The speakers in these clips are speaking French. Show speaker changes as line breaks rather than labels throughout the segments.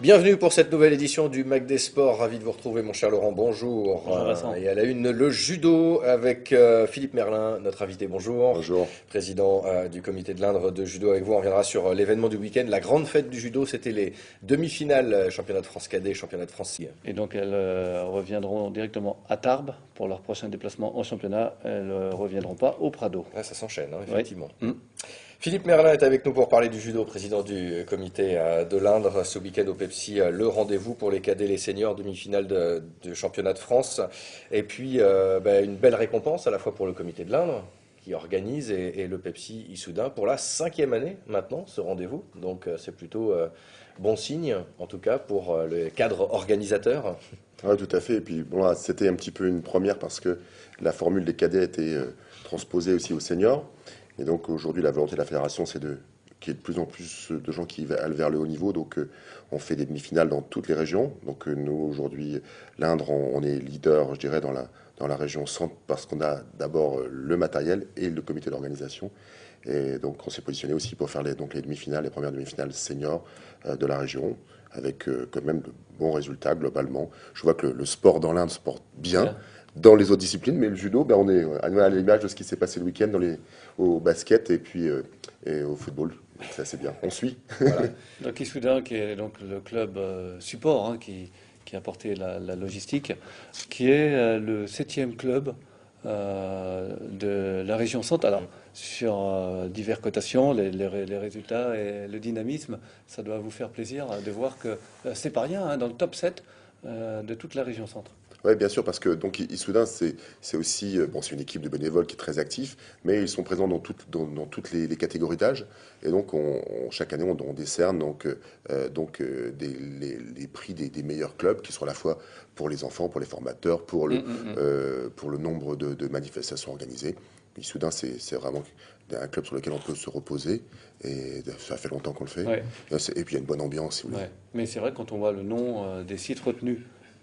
Bienvenue pour cette nouvelle édition du Mac des Sports. Ravi de vous retrouver, mon cher Laurent. Bonjour.
Bonjour Vincent.
Et à la une, le judo avec Philippe Merlin, notre invité. Bonjour.
Bonjour.
Président du comité de l'Indre de judo avec vous. On reviendra sur l'événement du week-end. La grande fête du judo, c'était les demi-finales championnat de France cadet, championnat de France.
Et donc elles reviendront directement à Tarbes pour leur prochain déplacement en championnat. Elles ne reviendront pas au Prado.
Ah, ça s'enchaîne, hein,
Oui.
effectivement. Philippe Merlin est avec nous pour parler du judo, président du comité de l'Indre. Ce week-end au Pepsi, le rendez-vous pour les cadets, les seniors, demi-finale de championnat de France. Et puis une belle récompense à la fois pour le comité de l'Indre qui organise et le Pepsi Issoudun pour la 5e année maintenant, ce rendez-vous. Donc c'est plutôt bon signe, en tout cas pour le cadre organisateur.
Oui, tout à fait. Et puis, bon, là, c'était un petit peu une première parce que la formule des cadets a été transposée aussi aux seniors. Et donc, aujourd'hui, la volonté de la fédération, c'est qu'il y ait de plus en plus de gens qui aillent vers le haut niveau. Donc, on fait des demi-finales dans toutes les régions. Donc, nous, aujourd'hui, l'Indre, on est leader, je dirais, dans la région centre parce qu'on a d'abord le matériel et le comité d'organisation. Et donc, on s'est positionné aussi pour faire les demi-finales, les premières demi-finales seniors de la région, avec quand même de bons résultats globalement. Je vois que le sport dans l'Inde se porte bien dans les autres disciplines, mais le judo, on est à l'image de ce qui s'est passé le week-end au basket et puis et au football. C'est assez bien. On suit.
Voilà.
Donc Issoudun, qui est donc le club support, hein, qui a apporté la logistique, qui est le 7e club de la région centre. Alors, sur diverses cotations, les résultats et le dynamisme, ça doit vous faire plaisir de voir que c'est pas rien, hein, dans le top 7 de toute la région centre.
Oui, bien sûr, parce que donc Issoudun, c'est aussi c'est une équipe de bénévoles qui est très active, mais ils sont présents dans toutes les catégories d'âge, et donc chaque année on décerne les prix des meilleurs clubs, qui sont à la fois pour les enfants, pour les formateurs, pour le nombre de manifestations organisées. Issoudun, c'est vraiment un club sur lequel on peut se reposer, et ça fait longtemps qu'on le fait.
Ouais.
Et puis il y a une bonne ambiance, si vous voulez.
Ouais. Mais c'est vrai, quand on voit le nom des sites retenus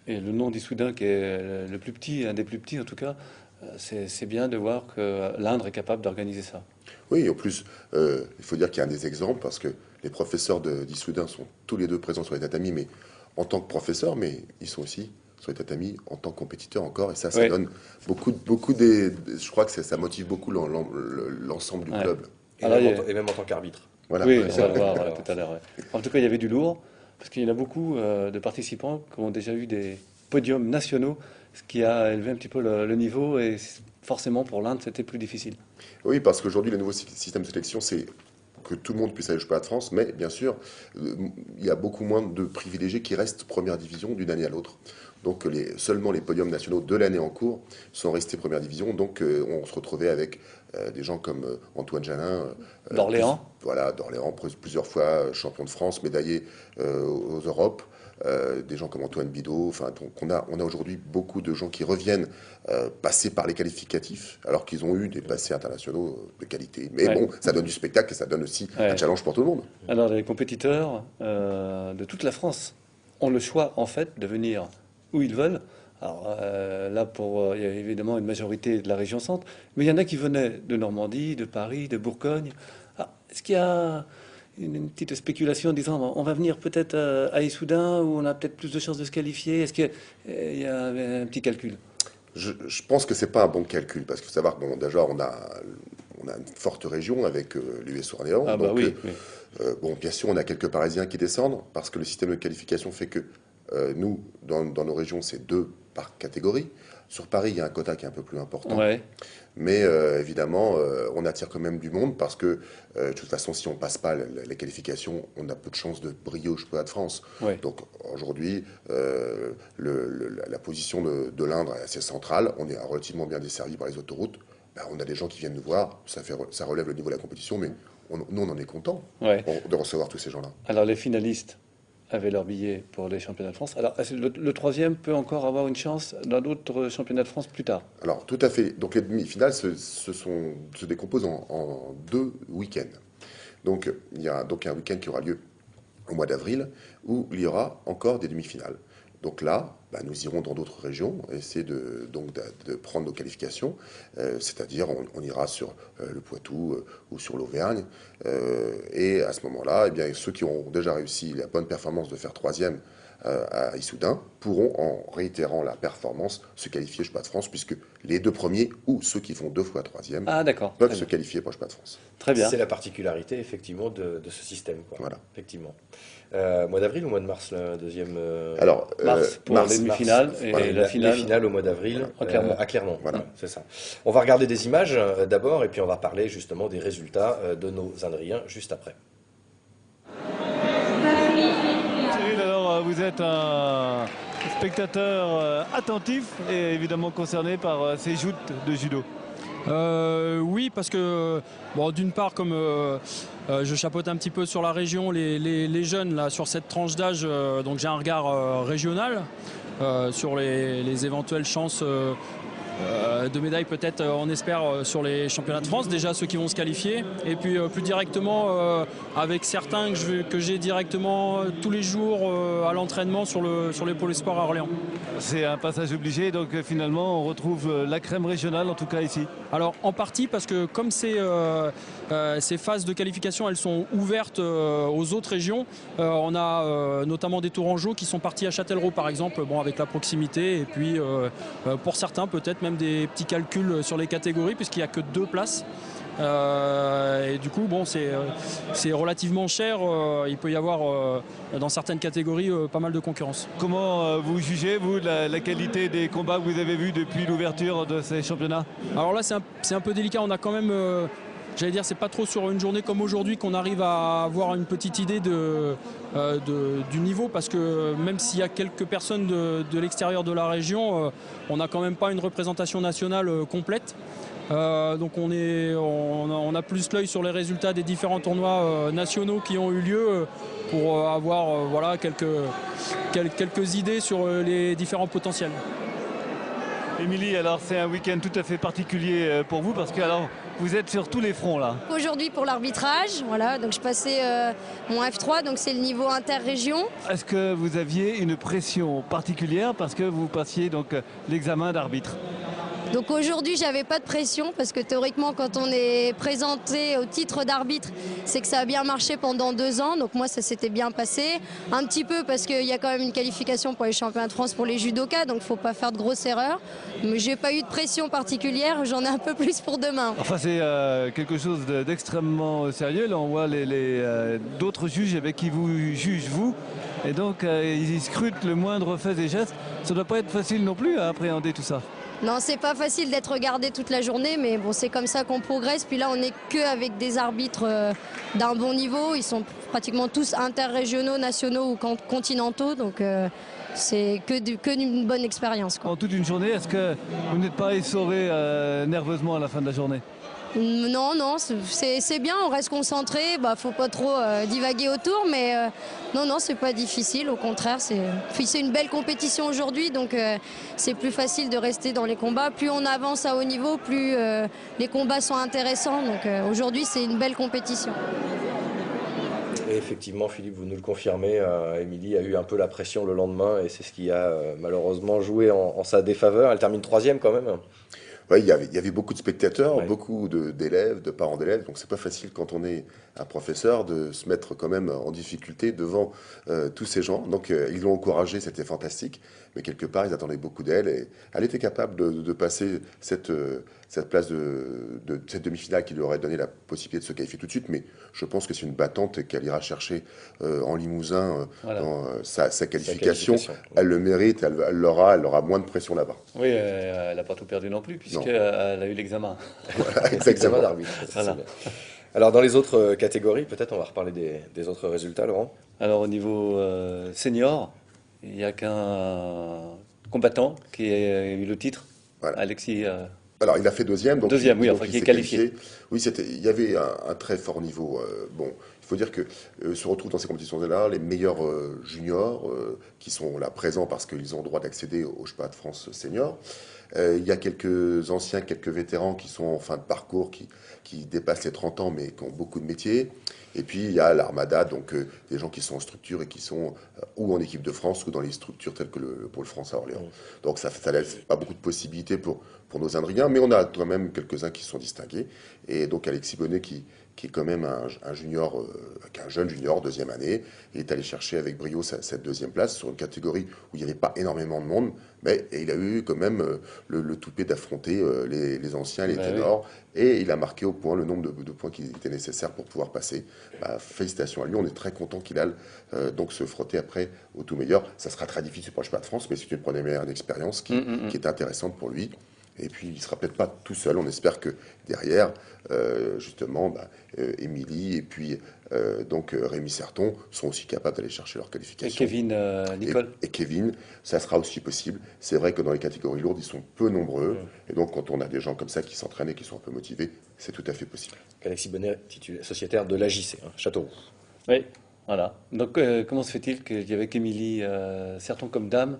et le nom d'Issoudun, qui est le plus petit, un des plus petits en tout cas, c'est bien de voir que l'Indre est capable d'organiser ça.
Oui, en plus, il faut dire qu'il y a un des exemples, parce que les professeurs d'Issoudun sont tous les deux présents sur les tatamis, mais en tant que professeurs, mais ils sont aussi sur les tatamis en tant que compétiteurs encore, et ça
Oui.
donne je crois que ça motive beaucoup l'ensemble du
Ouais.
club.
Et,
Alors,
et même en tant qu'arbitre.
Voilà.
oui,
Ouais,
on va le voir tout à l'heure. Ouais. En tout cas, il y avait du lourd, parce qu'il y en a beaucoup de participants qui ont déjà eu des podiums nationaux, ce qui a élevé un petit peu le niveau, et forcément pour l'Inde, c'était plus difficile.
Oui, parce qu'aujourd'hui, le nouveau système de sélection, c'est que tout le monde puisse aller au championnat de France, mais bien sûr, il y a beaucoup moins de privilégiés qui restent première division d'une année à l'autre. Donc seulement les podiums nationaux de l'année en cours sont restés première division. Donc on se retrouvait avec des gens comme Antoine Jalin,
D'Orléans.
voilà, d'Orléans, plusieurs fois champion de France, médaillé aux Europes. Des gens comme Antoine Bidot. Enfin, donc on a aujourd'hui beaucoup de gens qui reviennent passer par les qualificatifs, alors qu'ils ont eu des passés internationaux de qualité. Mais
Ouais.
bon, ça donne du spectacle et ça donne aussi
Ouais.
un challenge pour tout le monde.
Alors, les compétiteurs de toute la France ont le choix, en fait, de venir où ils veulent. Alors là, il y a évidemment une majorité de la région centre, mais il y en a qui venaient de Normandie, de Paris, de Bourgogne. Ah, est-ce qu'il y a une petite spéculation en disant on va venir peut-être à Issoudun où on a peut-être plus de chances de se qualifier? Est-ce qu'il y a un petit calcul?
Je pense que c'est pas un bon calcul, parce qu'il faut savoir que bon, déjà on a une forte région avec l'US Orléans.
Ah bah
Donc
oui, oui.
bon, bien sûr, on a quelques Parisiens qui descendent, parce que le système de qualification fait que nous, dans nos régions, c'est 2 par catégorie. Sur Paris, il y a un quota qui est un peu plus important.
Ouais.
Mais évidemment, on attire quand même du monde, parce que de toute façon, si on passe pas les qualifications, on a peu de chances de briller au championnat de France.
Ouais.
Donc aujourd'hui, la position de l'Indre est assez centrale. On est relativement bien desservi par les autoroutes. Ben, on a des gens qui viennent nous voir. Ça relève le niveau de la compétition, mais nous, on en est content
Ouais.
de recevoir tous ces gens-là.
Alors les finalistes avaient leur billet pour les championnats de France. Alors le troisième peut encore avoir une chance dans d'autres championnats de France plus tard.
Alors, tout à fait. Donc, les demi-finales se décomposent en 2 week-ends. Donc, il y a donc un week-end qui aura lieu au mois d'avril, où il y aura encore des demi-finales. Donc là, nous irons dans d'autres régions, essayer donc de prendre nos qualifications, c'est-à-dire on ira sur le Poitou ou sur l'Auvergne, et à ce moment-là, eh bien, ceux qui ont déjà réussi la bonne performance de faire 3e à Issoudun pourront, en réitérant la performance, se qualifier au Championnat de France, puisque les 2 premiers ou ceux qui font 2 fois 3e peuvent se qualifier pour le Championnat de France.
Très bien.
C'est la particularité effectivement de ce système, quoi.
Voilà.
Effectivement. Mois d'avril ou mois de mars, le deuxième
Alors, mars pour les demi-finales et
voilà,
la finale.
Les finales au mois d'avril
à Clermont.
Voilà.
C'est ça. On va regarder des images d'abord et puis on va parler justement des résultats de nos Indriens juste après.
Cyril, alors vous êtes un spectateur attentif et évidemment concerné par ces joutes de judo.
Oui, parce que d'une part, comme je chapeaute un petit peu sur la région, les jeunes là sur cette tranche d'âge, donc j'ai un regard régional sur les éventuelles chances de médailles peut-être, on espère, sur les championnats de France, déjà ceux qui vont se qualifier, et puis plus directement avec certains que j'ai directement tous les jours à l'entraînement sur les pôles sport à Orléans.
C'est un passage obligé, donc finalement on retrouve la crème régionale, en tout cas ici.
Alors en partie parce que comme ces phases de qualification elles sont ouvertes aux autres régions, on a notamment des Tourangeaux qui sont partis à Châtellerault par exemple, avec la proximité, et puis pour certains peut-être même des petits calculs sur les catégories puisqu'il n'y a que 2 places. Et du coup c'est relativement cher, il peut y avoir dans certaines catégories pas mal de concurrence.
Comment vous jugez vous la qualité des combats que vous avez vus depuis l'ouverture de ces championnats?
Alors là c'est un peu délicat, on a quand même j'allais dire, c'est pas trop sur une journée comme aujourd'hui qu'on arrive à avoir une petite idée du niveau, parce que même s'il y a quelques personnes de l'extérieur de la région, on n'a quand même pas une représentation nationale complète. Donc on a plus l'œil sur les résultats des différents tournois nationaux qui ont eu lieu pour avoir voilà, quelques idées sur les différents potentiels.
Émilie, alors c'est un week-end tout à fait particulier pour vous parce que alors, vous êtes sur tous les fronts là.
Aujourd'hui pour l'arbitrage, voilà, donc je passais mon F3, donc c'est le niveau interrégion.
Est-ce que vous aviez une pression particulière parce que vous passiez donc l'examen d'arbitre?
Donc aujourd'hui, j'avais pas de pression parce que théoriquement, quand on est présenté au titre d'arbitre, c'est que ça a bien marché pendant 2 ans. Donc moi, ça s'était bien passé. Un petit peu parce qu'il y a quand même une qualification pour les championnats de France pour les judokas, donc faut pas faire de grosses erreurs. Mais j'ai pas eu de pression particulière, j'en ai un peu plus pour demain.
Enfin, c'est quelque chose d'extrêmement sérieux. Là, on voit d'autres juges avec qui vous jugez vous. Et donc, ils scrutent le moindre fait et geste. Ça doit pas être facile non plus à appréhender tout ça.
Non, c'est pas facile d'être regardé toute la journée, mais bon, c'est comme ça qu'on progresse. Puis là, on n'est qu'avec des arbitres d'un bon niveau. Ils sont pratiquement tous interrégionaux, nationaux ou continentaux, donc c'est que d'une bonne expérience, quoi.
En toute une journée, est-ce que vous n'êtes pas essoré nerveusement à la fin de la journée?
Non, c'est bien, on reste concentré, faut pas trop divaguer autour, mais non, c'est pas difficile, au contraire, c'est une belle compétition aujourd'hui, donc c'est plus facile de rester dans les combats. Plus on avance à haut niveau, plus les combats sont intéressants, donc aujourd'hui c'est une belle compétition.
Et effectivement, Philippe, vous nous le confirmez, Émilie a eu un peu la pression le lendemain et c'est ce qui a malheureusement joué en sa défaveur. Elle termine 3e quand même.
Oui, il y avait beaucoup de spectateurs, ouais. Beaucoup d'élèves, de parents d'élèves, donc c'est pas facile quand on est un professeur de se mettre quand même en difficulté devant tous ces gens. Donc ils l'ont encouragée, c'était fantastique, mais quelque part ils attendaient beaucoup d'elle et elle était capable de passer cette place de cette demi-finale qui lui aurait donné la possibilité de se qualifier tout de suite. Mais je pense que c'est une battante qu'elle ira chercher en Limousin voilà. Dans sa qualification. Elle le mérite, elle aura moins de pression là-bas.
Oui, elle n'a pas tout perdu non plus puisqu'elle a eu l'examen.
Voilà, exactement d'arbitre.
Voilà.
Alors dans les autres catégories, peut-être on va reparler des autres résultats, Laurent.
Alors au niveau senior, il n'y a qu'un combattant qui a eu le titre, voilà. Alexis.
Alors il a fait 2e, donc
oui,
donc
enfin qui est qualifié.
Oui, il y avait un très fort niveau. Bon, il faut dire que se retrouvent dans ces compétitions-là les meilleurs juniors qui sont là présents parce qu'ils ont le droit d'accéder au Championnat de France senior. Il y a quelques anciens, quelques vétérans qui sont en fin de parcours, qui dépassent les 30 ans mais qui ont beaucoup de métiers. Et puis il y a l'Armada, donc des gens qui sont en structure et qui sont ou en équipe de France ou dans les structures telles que le Pôle France à Orléans. Donc ça laisse pas beaucoup de possibilités pour nos Indriens, mais on a quand même quelques-uns qui sont distingués. Et donc Alexis Bonnet qui est quand même un junior, un jeune junior, deuxième année, il est allé chercher avec brio cette deuxième place sur une catégorie où il n'y avait pas énormément de monde, mais il a eu quand même le toupet d'affronter les anciens, les ténors, et il a marqué au point le nombre de points qui étaient nécessaires pour pouvoir passer. Félicitations à lui, on est très content qu'il aille donc se frotter après au tout meilleur. Ça sera très difficile pour le Championnat de France, mais c'est une première expérience qui est intéressante pour lui. Et puis, il ne sera peut-être pas tout seul. On espère que derrière, justement, Émilie et puis donc Rémi Serton sont aussi capables d'aller chercher leur qualification.
Et Kevin Nicole.
Et Kevin, ça sera aussi possible. C'est vrai que dans les catégories lourdes, ils sont peu nombreux. Et donc, quand on a des gens comme ça qui s'entraînent et qui sont un peu motivés, c'est tout à fait possible.
Alexis Bonnet, sociétaire de l'AJC, Châteauroux.
Oui, voilà. Donc, comment se fait-il qu'il y avait Émilie Serton comme dame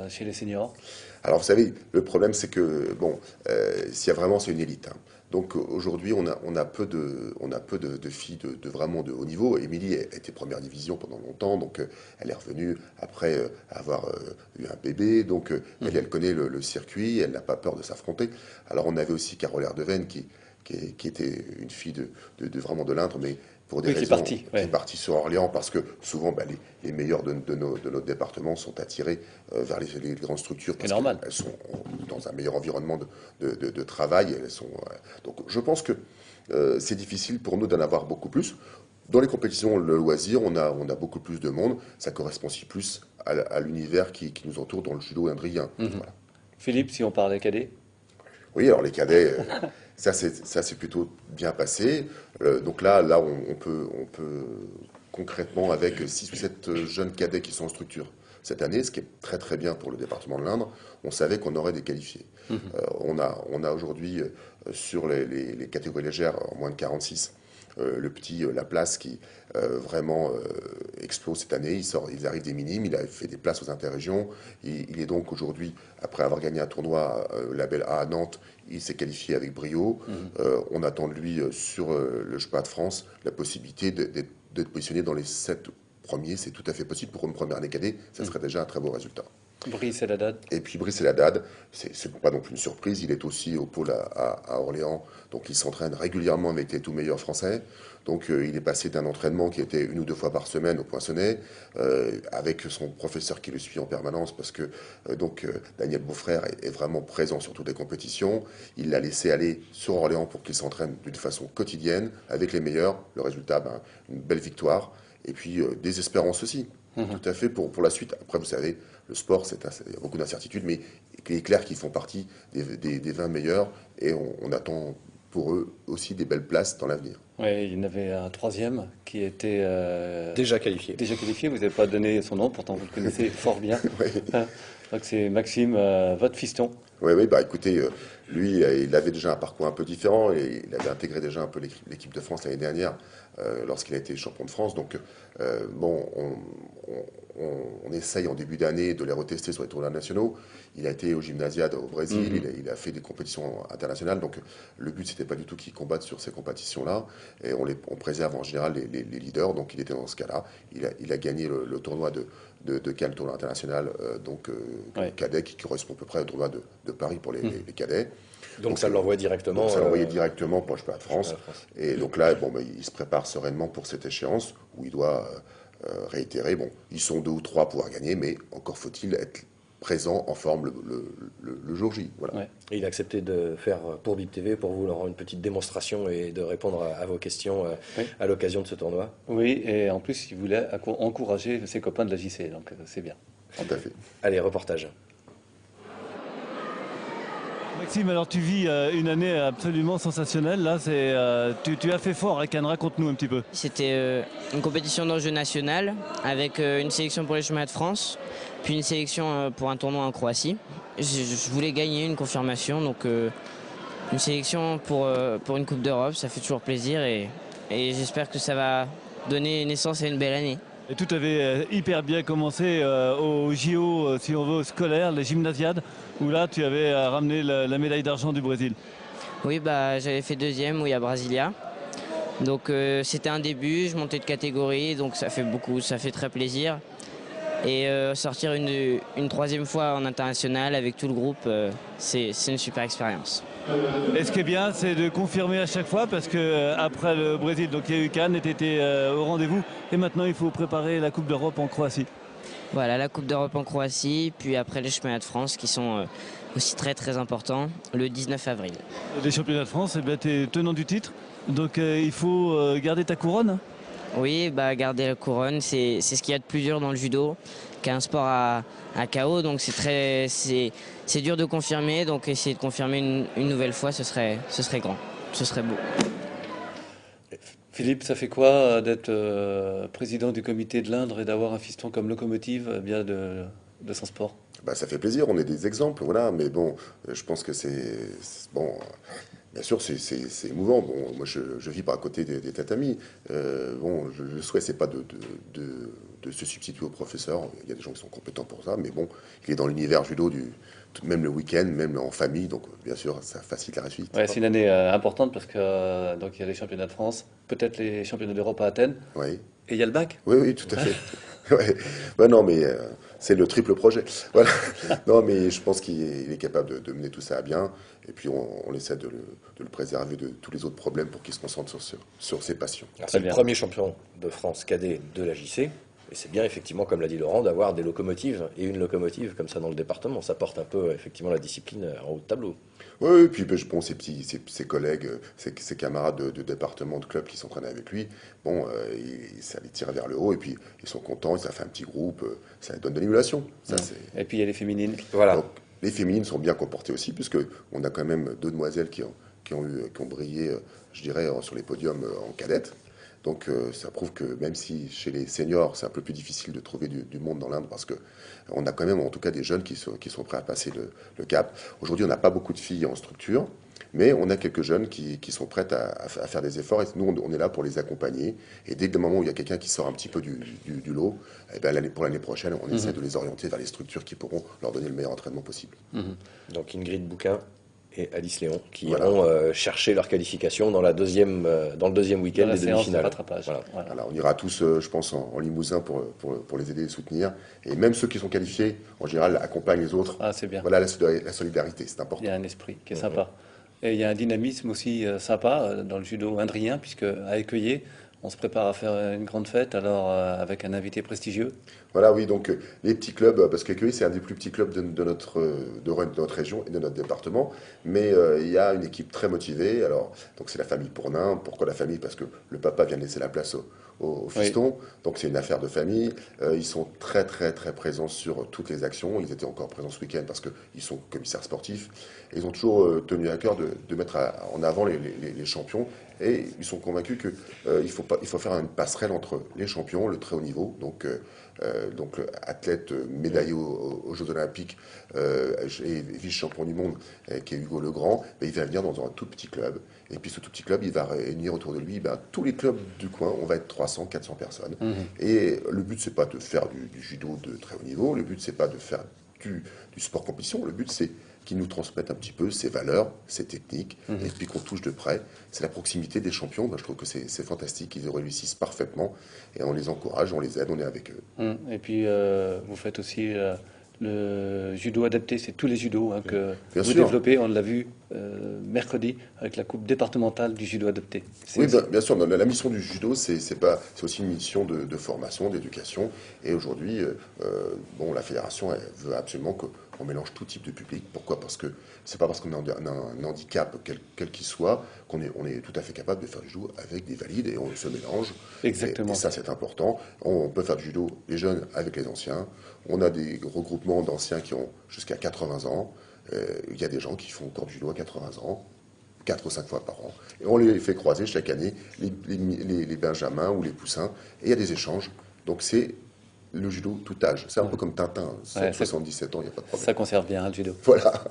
chez les seniors?
Alors, vous savez, le problème, c'est que, bon, s'il y a vraiment, c'est une élite. Donc, aujourd'hui, on a peu de filles vraiment de haut niveau. Émilie était première division pendant longtemps, donc elle est revenue après avoir eu un bébé. Donc, elle connaît le circuit, elle n'a pas peur de s'affronter. Alors, on avait aussi Carole Erdeven, qui était une fille de vraiment de l'Indre, mais pour des raisons, qui est partie sur Orléans parce que souvent les meilleurs de notre département sont attirés vers les grandes structures parce qu'elles sont dans un meilleur environnement de travail. Donc je pense que c'est difficile pour nous d'en avoir beaucoup plus. Dans les compétitions, le loisir, on a beaucoup plus de monde. Ça correspond aussi plus à l'univers qui nous entoure dans le judo indrien. Voilà.
Philippe, si on parlait cadets?
Oui, alors les cadets, ça c'est plutôt bien passé. Donc là on peut concrètement, avec 6 ou 7 jeunes cadets qui sont en structure cette année, ce qui est très très bien pour le département de l'Indre, on savait qu'on aurait des qualifiés. On a aujourd'hui sur les catégories légères en moins de 46, le petit Laplace qui vraiment explose cette année. Il arrive des minimes, il a fait des places aux interrégions. Il est donc aujourd'hui, après avoir gagné un tournoi label A à Nantes, il s'est qualifié avec brio. On attend de lui sur le Championnat de France la possibilité d'être positionné dans les 7 premiers. C'est tout à fait possible pour une première année cadet. Ça serait déjà un très beau résultat.
Brice El Haddad.
Et puis Brice El Haddad, c'est pas non plus une surprise, il est aussi au pôle à Orléans, donc il s'entraîne régulièrement avec les tout meilleurs français. Donc il est passé d'un entraînement qui était 1 ou 2 fois par semaine au Poinçonnet, avec son professeur qui le suit en permanence, parce que Daniel Beaufrère est vraiment présent sur toutes les compétitions. Il l'a laissé aller sur Orléans pour qu'il s'entraîne d'une façon quotidienne, avec les meilleurs. Le résultat, une belle victoire, et puis des espérances aussi. Tout à fait pour la suite. Après, vous savez, le sport, il y a beaucoup d'incertitudes, mais il est clair qu'ils font partie des 20 meilleurs et on attend pour eux aussi des belles places dans l'avenir.
Oui, il y en avait un troisième qui était
déjà qualifié.
Déjà qualifié, vous n'avez pas donné son nom, pourtant vous le connaissez fort bien.
Oui.
Donc c'est Maxime, votre fiston.
Oui, écoutez, lui, il avait déjà un parcours un peu différent et il avait intégré déjà un peu l'équipe de France l'année dernière lorsqu'il a été champion de France. Donc, on essaye en début d'année de les retester sur les tournois nationaux. Il a été au Gymnasiade au Brésil, il a fait des compétitions internationales. Donc, le but, c'était pas du tout qu'il combatte sur ces compétitions-là. Et on préserve en général les leaders. Donc, il était dans ce cas-là. Il a gagné le tournoi de Cannes, le tournoi international, cadet, qui correspond à peu près au tournoi de Paris pour les cadets.
Donc ça l'envoie directement.
Donc ça l'envoyait directement pour le Championnat de France. Et donc là, il se prépare sereinement pour cette échéance où il doit réitérer. Bon, ils sont 2 ou 3 à pouvoir gagner, mais encore faut-il être présent en forme le jour J. Voilà.
Ouais. Et il a accepté de faire pour BIP TV, pour vous, Laurent, une petite démonstration et de répondre à vos questions à l'occasion de ce tournoi.
Oui, et en plus, il voulait encourager ses copains de la JC, donc c'est bien.
Tout à fait.
Allez, reportage.
Maxime, alors tu vis une année absolument sensationnelle. Là, tu as fait fort avec Anne, raconte-nous un petit peu.
C'était une compétition d'enjeu national avec une sélection pour les chemins de France, puis une sélection pour un tournoi en Croatie. Je voulais gagner une confirmation, donc une sélection pour une Coupe d'Europe, ça fait toujours plaisir et et j'espère que ça va donner naissance à une belle année.
Et tout avait hyper bien commencé au JO, si on veut, scolaire, les gymnasiades, où là tu avais ramené la médaille d'argent du Brésil.
Oui, bah, j'avais fait deuxième, oui, à Brasilia. Donc c'était un début, je montais de catégorie, donc ça fait très plaisir. Et sortir une troisième fois en international avec tout le groupe, c'est une super expérience.
Et ce qui est bien, c'est de confirmer à chaque fois, parce que après le Brésil, donc il y a eu Cannes, tu étais au rendez-vous, et maintenant il faut préparer la Coupe d'Europe en Croatie.
Voilà, la Coupe d'Europe en Croatie, puis après les championnats de France qui sont aussi très très importants, le 19 avril.
Les championnats de France, eh tu es tenant du titre, donc il faut garder ta couronne.
Oui, bah, garder la couronne, c'est ce qu'il y a de plus dur dans le judo, qui est un sport à KO, donc c'est dur de confirmer, donc essayer de confirmer une nouvelle fois, ce serait grand, ce serait beau.
Philippe, ça fait quoi d'être président du comité de l'Indre et d'avoir un fiston comme locomotive bien de son sport?
Bah, ça fait plaisir, on est des exemples, voilà, mais bon, je pense que bon, bien sûr, c'est émouvant. Bon, moi, je vis pas à côté des tatamis. Bon, le souhait, c'est pas de se substituer au professeur. Il y a des gens qui sont compétents pour ça, mais bon, il est dans l'univers judo, même le week-end, même en famille, donc bien sûr, ça facilite la suite.
Ouais, c'est une année importante parce que donc il y a les championnats de France, peut-être les championnats d'Europe à Athènes,
Oui.
et il y a le bac.
Oui, oui, tout à fait. Ouais. Bah non, mais c'est le triple projet. Voilà. Non, mais je pense qu'il est capable de mener tout ça à bien. Et puis, on essaie de le préserver de tous les autres problèmes pour qu'il se concentre sur ses passions.
C'est le premier champion de France cadet de la JC. Et c'est bien, effectivement, comme l'a dit Laurent, d'avoir des locomotives et une locomotive comme ça dans le département. Ça porte un peu, effectivement, la discipline en haut de tableau.
Oui, et puis bon, ses collègues, ses camarades de département, de club qui s'entraînent avec lui, bon, ça les tire vers le haut, et puis ils sont contents, ça fait un petit groupe, ça donne de l'émulation.
Et puis il y a les féminines.
Voilà.
Donc, les féminines sont bien comportées aussi, puisque on a quand même deux demoiselles qui ont brillé, je dirais, sur les podiums en cadette. Donc ça prouve que même si chez les seniors, c'est un peu plus difficile de trouver du monde dans l'Inde, parce que on a quand même en tout cas des jeunes qui sont prêts à passer le cap. Aujourd'hui, on n'a pas beaucoup de filles en structure, mais on a quelques jeunes qui sont prêtes à faire des efforts, et nous, on est là pour les accompagner. Et dès que le moment où il y a quelqu'un qui sort un petit peu du lot, eh ben, pour l'année prochaine, on essaie de les orienter vers les structures qui pourront leur donner le meilleur entraînement possible.
Donc Ingrid Bouquin et Alice Léon qui
Voilà.
iront chercher leur qualification dans le deuxième week-end des demi-finales.
Voilà.
Voilà, on ira tous, je pense, en Limousin pour les aider et soutenir. Et même ceux qui sont qualifiés, en général, accompagnent les autres.
Ah, c'est bien.
Voilà, la solidarité, c'est important.
Il y a un esprit qui est sympa. Et il y a un dynamisme aussi sympa dans le judo indrien, puisque à Écueillé, on se prépare à faire une grande fête, alors avec un invité prestigieux.
Voilà, oui, donc les petits clubs, parce qu'Écueillé, c'est un des plus petits clubs de notre région et de notre département, mais il y a une équipe très motivée. Alors, donc c'est la famille Pournain. Pourquoi la famille? Parce que le papa vient de laisser la place au fiston, donc c'est une affaire de famille. Ils sont très très très présents sur toutes les actions. Ils étaient encore présents ce week-end parce qu'ils sont commissaires sportifs. Et ils ont toujours tenu à cœur de mettre en avant les champions. Et ils sont convaincus qu'il faut faire une passerelle entre les champions, le très haut niveau, donc athlète médaillé aux Jeux Olympiques et vice-champion du monde, qui est Hugo Legrand. Il va venir dans un tout petit club. Et puis ce tout petit club, il va réunir autour de lui tous les clubs du coin. On va être 300, 400 personnes. Et le but, c'est pas de faire du judo de très haut niveau. Le but, c'est pas de faire du sport compétition. Le but, c'est qu'ils nous transmettent un petit peu ses valeurs, ses techniques, et puis qu'on touche de près. C'est la proximité des champions. Je trouve que c'est fantastique. Ils réussissent parfaitement. Et on les encourage, on les aide, on est avec eux.
Et puis, vous faites aussi le judo adapté. C'est tous les judos que
Bien
vous
sûr.
développez. On l'a vu mercredi avec la coupe départementale du judo adapté.
Oui, bien sûr. La mission du judo, c'est aussi une mission de formation, d'éducation. Et aujourd'hui, la fédération elle veut absolument qu'on mélange tout type de public. Pourquoi? Parce que c'est pas parce qu'on a un handicap, quel qu'il soit, qu'on est tout à fait capable de faire du judo avec des valides, et on se mélange.
Exactement.
Et ça, c'est important. On peut faire du judo, les jeunes avec les anciens. On a des regroupements d'anciens qui ont jusqu'à 80 ans. Il y a des gens qui font encore du judo à 80 ans, 4 ou 5 fois par an. Et on les fait croiser chaque année, les benjamins ou les poussins. Et il y a des échanges. Donc c'est le judo tout âge. C'est un peu comme Tintin, 77 ans, il n'y a pas de problème.
Ça conserve bien le judo.
Voilà.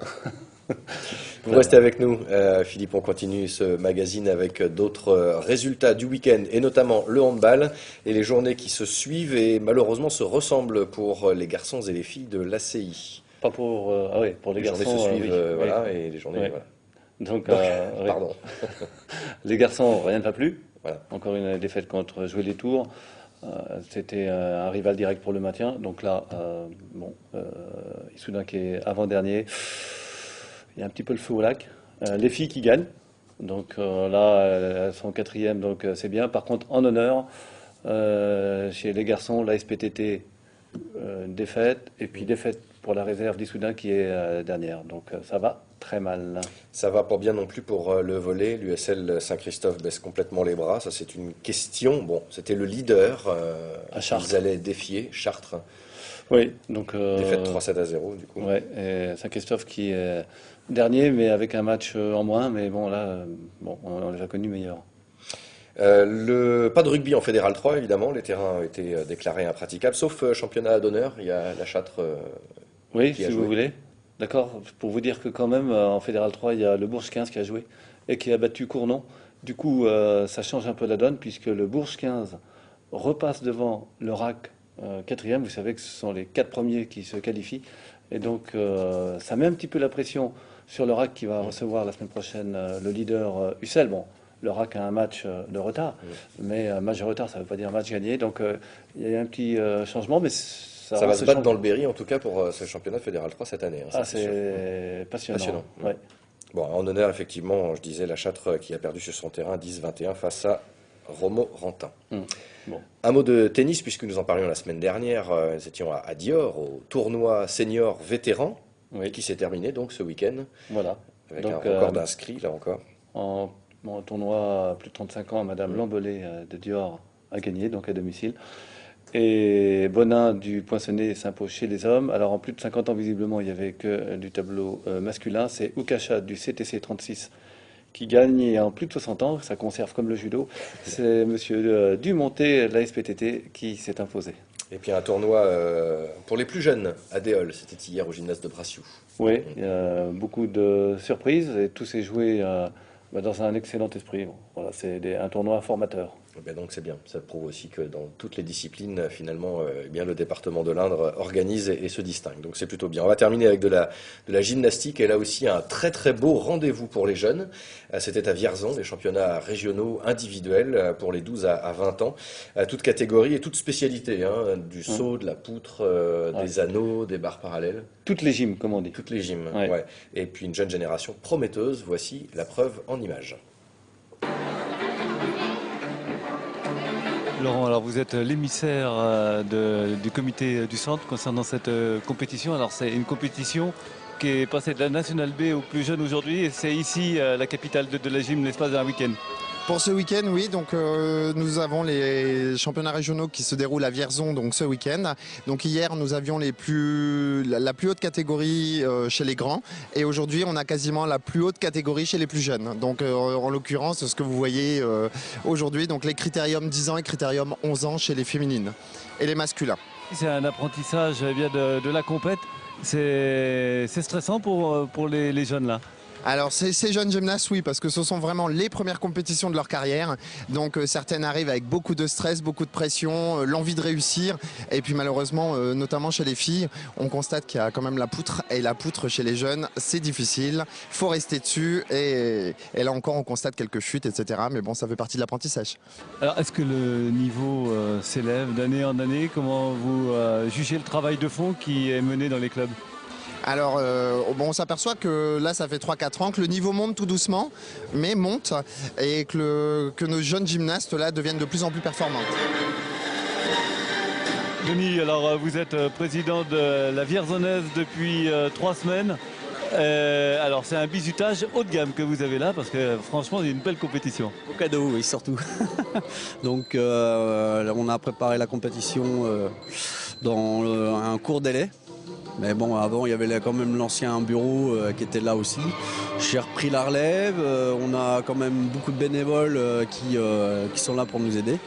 Vous restez avec nous, Philippe, on continue ce magazine avec d'autres résultats du week-end et notamment le handball et les journées qui se suivent et malheureusement se ressemblent pour les garçons et les filles de l'ACI.
Pas pour, pour les garçons.
Journées se suivent,
oui,
voilà,
oui.
et les journées,
Oui.
voilà.
Donc, oui.
Pardon.
Les garçons, rien ne va plus.
Voilà.
Encore une défaite contre Jouer les Tours. C'était un rival direct pour le maintien. Donc là, Issoudun qui est avant-dernier. Il y a un petit peu le feu au lac. Les filles qui gagnent. Donc là, elles sont quatrième, donc c'est bien. Par contre, en honneur, chez les garçons, la SPTT, défaite. Et puis défaite pour la réserve d'Issoudun qui est dernière. Donc ça va très mal.
Ça va pas bien non plus pour le volley. L'USL Saint-Christophe baisse complètement les bras. Ça, c'est une question. Bon, c'était le leader.
À Chartres.
Ils allaient défier Chartres.
Oui, donc.
Défaite 3-7-0, du coup.
Ouais, et Saint-Christophe qui est dernier, mais avec un match en moins. Mais bon, là, on les a connus meilleurs.
Pas de rugby en Fédéral 3, évidemment. Les terrains ont été déclarés impraticables, sauf championnat d'honneur. Il y a la Châtre.
Oui,
qui a
si
joué.
vous voulez. D'accord. Pour vous dire que quand même, en Fédéral 3, il y a le Bourges 15 qui a joué et qui a battu Cournon. Du coup, ça change un peu la donne puisque le Bourges 15 repasse devant le RAC quatrième. Vous savez que ce sont les 4 premiers qui se qualifient. Et donc, ça met un petit peu la pression sur le RAC qui va recevoir la semaine prochaine le leader UCL. Bon, le RAC a un match de retard, mais match de retard, ça ne veut pas dire match gagné. Donc, il y a un petit changement, mais
Ça va se battre dans le Berry, en tout cas, pour ce championnat Fédéral 3 cette année. Hein, ça,
Ah, c'est passionnant. Ouais.
Bon, en honneur, effectivement, je disais la Châtre qui a perdu sur son terrain 10-21 face à Romorantin.
Bon.
Un mot de tennis, puisque nous en parlions la semaine dernière. Nous étions à Dior, au tournoi senior vétéran,
Oui.
qui s'est terminé donc ce week-end,
Voilà.
avec
Donc,
un record d'inscrits, là encore.
En tournoi à plus de 35 ans, Madame Lambelé de Dior a gagné, donc à domicile. Et Bonin du Poinçonnet s'impose chez les hommes. Alors en plus de 50 ans, visiblement, il n'y avait que du tableau masculin. C'est Oukachat du CTC 36 qui gagne. Et en plus de 60 ans, ça conserve comme le judo. C'est Monsieur Dumonté, la SPTT, qui s'est imposé.
Et puis un tournoi pour les plus jeunes à Déol, c'était hier au gymnase de Brassiou.
Oui, il y a beaucoup de surprises et tout s'est joué dans un excellent esprit. Bon, voilà, c'est un tournoi formateur.
Eh bien, donc c'est bien, ça prouve aussi que dans toutes les disciplines, finalement, eh bien, le département de l'Indre organise et se distingue. Donc c'est plutôt bien. On va terminer avec de la gymnastique et là aussi un très très beau rendez-vous pour les jeunes. C'était à Vierzon, les championnats régionaux individuels pour les 12 à 20 ans, toutes catégories et toutes spécialités, hein, du saut, de la poutre, des anneaux, des barres parallèles.
Toutes les gyms, comme on dit.
Toutes les gyms,
Ouais.
ouais. Et puis une jeune génération prometteuse, voici la preuve en images.
Laurent, alors vous êtes l'émissaire du comité du centre concernant cette compétition. Alors c'est une compétition qui est passée de la Nationale B aux plus jeunes aujourd'hui et c'est ici la capitale de la gym l'espace d'un week-end.
Pour ce week-end, oui, donc nous avons les championnats régionaux qui se déroulent à Vierzon donc ce week-end. Donc hier, nous avions la plus haute catégorie chez les grands et aujourd'hui, on a quasiment la plus haute catégorie chez les plus jeunes. Donc en l'occurrence, ce que vous voyez aujourd'hui, donc les critériums 10 ans et critériums 11 ans chez les féminines et les masculins.
C'est un apprentissage bien de la compète. C'est stressant pour les jeunes là.
Alors ces jeunes gymnastes, oui, parce que ce sont vraiment les premières compétitions de leur carrière. Donc certaines arrivent avec beaucoup de stress, beaucoup de pression, l'envie de réussir. Et puis malheureusement, notamment chez les filles, on constate qu'il y a quand même la poutre. Et la poutre chez les jeunes, c'est difficile. Il faut rester dessus. Et là encore, on constate quelques chutes, etc. Mais bon, ça fait partie de l'apprentissage.
Alors est-ce que le niveau s'élève d'année en année? Comment vous jugez le travail de fond qui est mené dans les clubs?
Alors, on s'aperçoit que là, ça fait 3-4 ans que le niveau monte tout doucement, mais monte, et que nos jeunes gymnastes là deviennent de plus en plus performantes.
Denis, alors vous êtes président de la Vierzonnaise depuis 3 semaines. Alors c'est un bizutage haut de gamme que vous avez là, parce que franchement, il y a une belle compétition.
Au cadeau, oui, surtout. Donc on a préparé la compétition dans un court délai. Mais bon, avant, il y avait quand même l'ancien bureau qui était là aussi. J'ai repris la relève. On a quand même beaucoup de bénévoles qui sont là pour nous aider.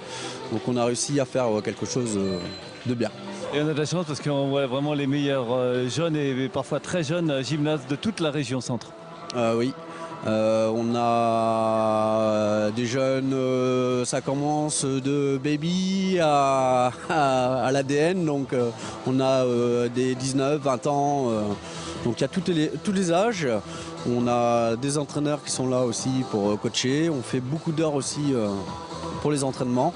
Donc on a réussi à faire quelque chose bien.
Et on a de la chance parce qu'on voit vraiment les meilleurs jeunes et parfois très jeunes gymnastes de toute la région centre.
Oui. On a des jeunes, ça commence de baby à l'ADN, donc on a des 19, 20 ans, donc il y a tous les âges. On a des entraîneurs qui sont là aussi pour coacher, on fait beaucoup d'heures aussi pour les entraînements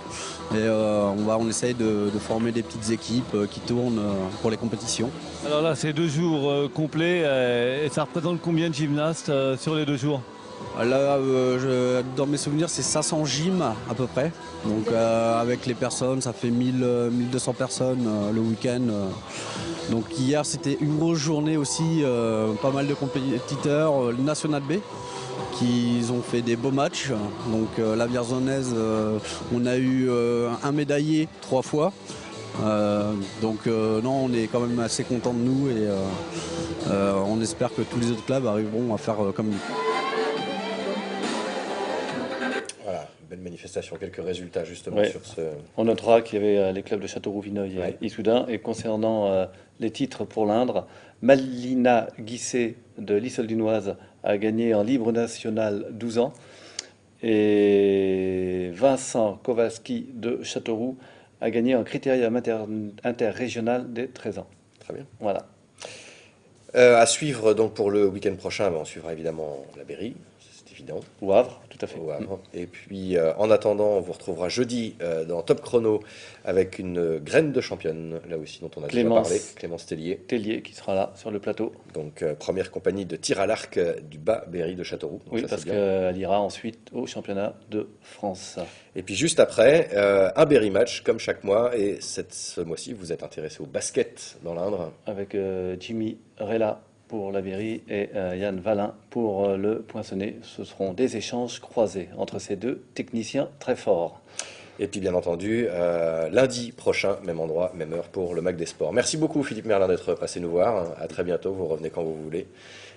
et on essaye de former des petites équipes qui tournent pour les compétitions.
Alors là, c'est 2 jours complets et ça représente combien de gymnastes sur les 2 jours?
Là, dans mes souvenirs, c'est 500 gyms à peu près. Donc avec les personnes, ça fait 1200 personnes le week-end. Donc hier, c'était une grosse journée aussi, pas mal de compétiteurs, le National B, qui ont fait des beaux matchs. Donc la Vierzonnaise, on a eu un médaillé 3 fois. Donc non, on est quand même assez contents de nous et on espère que tous les autres clubs arriveront à faire comme nous.
Voilà, belle manifestation, quelques résultats justement
Ouais.
sur ce...
On notera qu'il y avait les clubs de Châteauroux-Vineuil
Ouais.
et Issoudun. Et concernant les titres pour l'Indre, Malina Guisset de l'Issoule-Dunoise a gagné en libre national 12 ans. Et Vincent Kowalski de Châteauroux a gagné en critérium interrégional des 13 ans.
Très bien.
Voilà.
À suivre donc pour le week-end prochain, on suivra évidemment la Berry, c'est évident,
Au Havre, tout à fait.
au Havre. Et puis en attendant, on vous retrouvera jeudi dans Top Chrono avec une graine de championne, là aussi dont on a déjà
Clémence.
parlé, Clémence Tellier.
Tellier qui sera là sur le plateau.
Donc première compagnie de tir à l'arc du bas Berry de Châteauroux. Donc
Oui,
ça,
parce
c'est bien.
qu'elle ira ensuite au championnat de France.
Et puis juste après, un Berry match comme chaque mois. Et ce mois-ci, vous êtes intéressé au basket dans l'Indre.
Avec Jimmy Rella pour la Berry et Yann Valin pour le Poinçonnet. Ce seront des échanges croisés entre ces deux techniciens très forts.
Et puis bien entendu, lundi prochain, même endroit, même heure pour le Mac des Sports. Merci beaucoup Philippe Merlin d'être passé nous voir. À très bientôt, vous revenez quand vous voulez.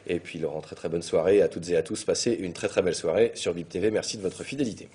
Et puis Laurent, très très bonne soirée à toutes et à tous. Passez une très très belle soirée sur BIP TV. Merci de votre fidélité.